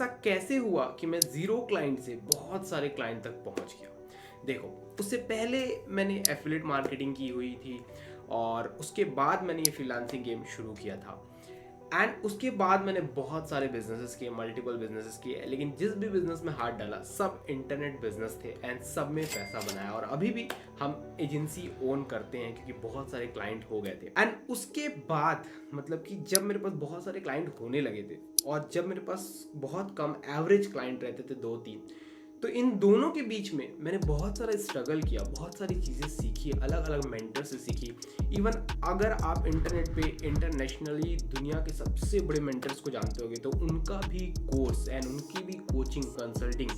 ऐसा कैसे हुआ कि मैं 0 क्लाइंट से बहुत सारे क्लाइंट तक पहुंच गया। देखो, उससे पहले मैंने एफिलिएट मार्केटिंग की हुई थी और उसके बाद मैंने ये फ्रीलांसिंग गेम शुरू किया था एंड उसके बाद मैंने बहुत सारे बिजनेसेस किए, मल्टीपल बिजनेसेस किए, लेकिन जिस भी बिजनेस में हाथ डाला सब इंटरनेट बिजनेस थे एंड सब में पैसा बनाया। और अभी भी हम एजेंसी ओन करते हैं क्योंकि बहुत सारे क्लाइंट हो गए थे। एंड उसके बाद मतलब कि जब मेरे पास बहुत सारे क्लाइंट होने लगे थे और जब मेरे पास बहुत कम एवरेज क्लाइंट रहते थे 2-3, तो इन दोनों के बीच में मैंने बहुत सारा स्ट्रगल किया, बहुत सारी चीज़ें सीखी, अलग अलग मेंटर से सीखी। इवन अगर आप इंटरनेट पे इंटरनेशनली दुनिया के सबसे बड़े मेंटर्स को जानते होगे तो उनका भी कोर्स एंड उनकी भी कोचिंग कंसल्टिंग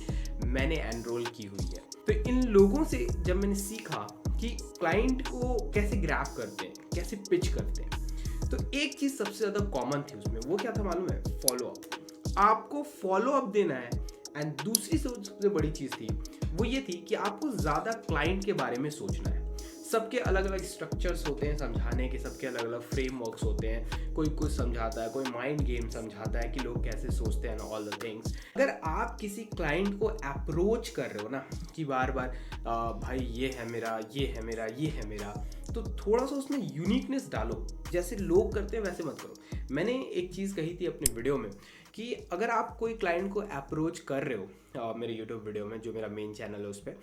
मैंने एनरोल की हुई है। तो इन लोगों से जब मैंने सीखा कि क्लाइंट को कैसे ग्रैब करते हैं, कैसे पिच करते हैं, तो एक चीज़ सबसे ज़्यादा कॉमन थी उसमें। वो क्या था मालूम है? Follow up. आपको फॉलो अप देना है। एंड दूसरी सबसे बड़ी चीज़ थी वो ये थी कि आपको ज़्यादा क्लाइंट के बारे में सोचना है। सबके अलग अलग स्ट्रक्चर्स होते हैं समझाने के, सबके अलग अलग फ्रेमवर्क्स होते हैं। कोई कुछ समझाता है, कोई माइंड गेम समझाता है कि लोग कैसे सोचते हैं, ऑल द थिंग्स। अगर आप किसी क्लाइंट को अप्रोच कर रहे हो ना कि बार बार भाई ये है मेरा, ये है मेरा, ये है मेरा, तो थोड़ा सा उसमें यूनिकनेस डालो। जैसे लोग करते हैं वैसे मत करो। मैंने एक चीज़ कही थी अपने वीडियो में कि अगर आप कोई क्लाइंट को अप्रोच कर रहे हो, मेरे यूट्यूब वीडियो में जो मेरा मेन चैनल है उस पर,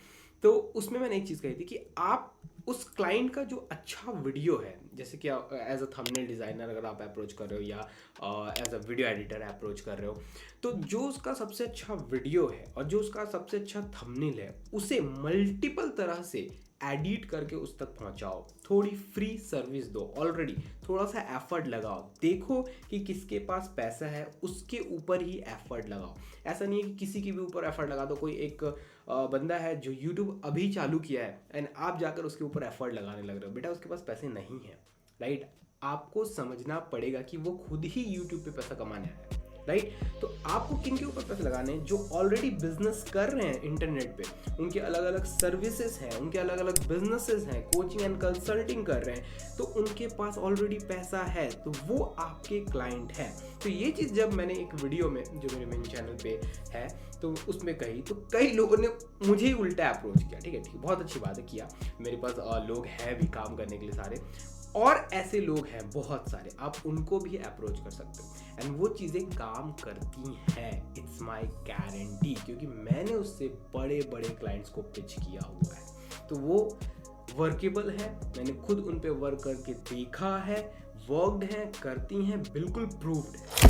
तो उसमें मैंने एक चीज़ कही थी कि आप उस क्लाइंट का जो अच्छा वीडियो है, जैसे कि एज अ थंबनेल डिज़ाइनर अगर आप अप्रोच कर रहे हो या as a video editor approach कर रहे हो, तो जो उसका सबसे अच्छा वीडियो है और जो उसका सबसे अच्छा थंबनेल है उसे मल्टीपल तरह से एडिट करके उस तक पहुंचाओ। थोड़ी फ्री सर्विस दो, ऑलरेडी थोड़ा सा एफर्ट लगाओ, देखो कि किसके पास पैसा है उसके ऊपर ही एफर्ट लगाओ। ऐसा नहीं है कि किसी के भी ऊपर एफर्ट लगा दो। कोई एक बंदा है जो यूट्यूब अभी चालू किया है एंड आप जाकर उसके ऊपर एफर्ट लगाने लग रहे हो, बेटा उसके पास पैसे नहीं है, राइट? आपको समझना पड़ेगा कि वो खुद ही यूट्यूब पे पैसा कमाने आया है, राइट? तो आपको किन के ऊपर पैसे लगाने हैं? जो ऑलरेडी बिजनेस कर रहे हैं इंटरनेट पे, उनके अलग अलग सर्विसेज हैं, उनके अलग अलग बिजनेसेस हैं, कोचिंग एंड कंसल्टिंग कर रहे हैं, तो उनके पास ऑलरेडी पैसा है, तो वो आपके क्लाइंट हैं। तो ये चीज़ जब मैंने एक वीडियो में जो मेरे मेन चैनल पे है तो उसमें कही, तो कई लोगों ने मुझे ही उल्टा अप्रोच किया। ठीक है, बहुत अच्छी बात है, किया। मेरे पास लोग हैं भी काम करने के लिए सारे, और ऐसे लोग हैं बहुत सारे, आप उनको भी अप्रोच कर सकते हो एंड वो चीज़ें काम करती हैं। इट्स माय गारंटी, क्योंकि मैंने उससे बड़े बड़े क्लाइंट्स को पिच किया हुआ है, तो वो वर्केबल है। मैंने खुद उन पे वर्क करके देखा है, वर्कड हैं, करती हैं, बिल्कुल प्रूव्ड है।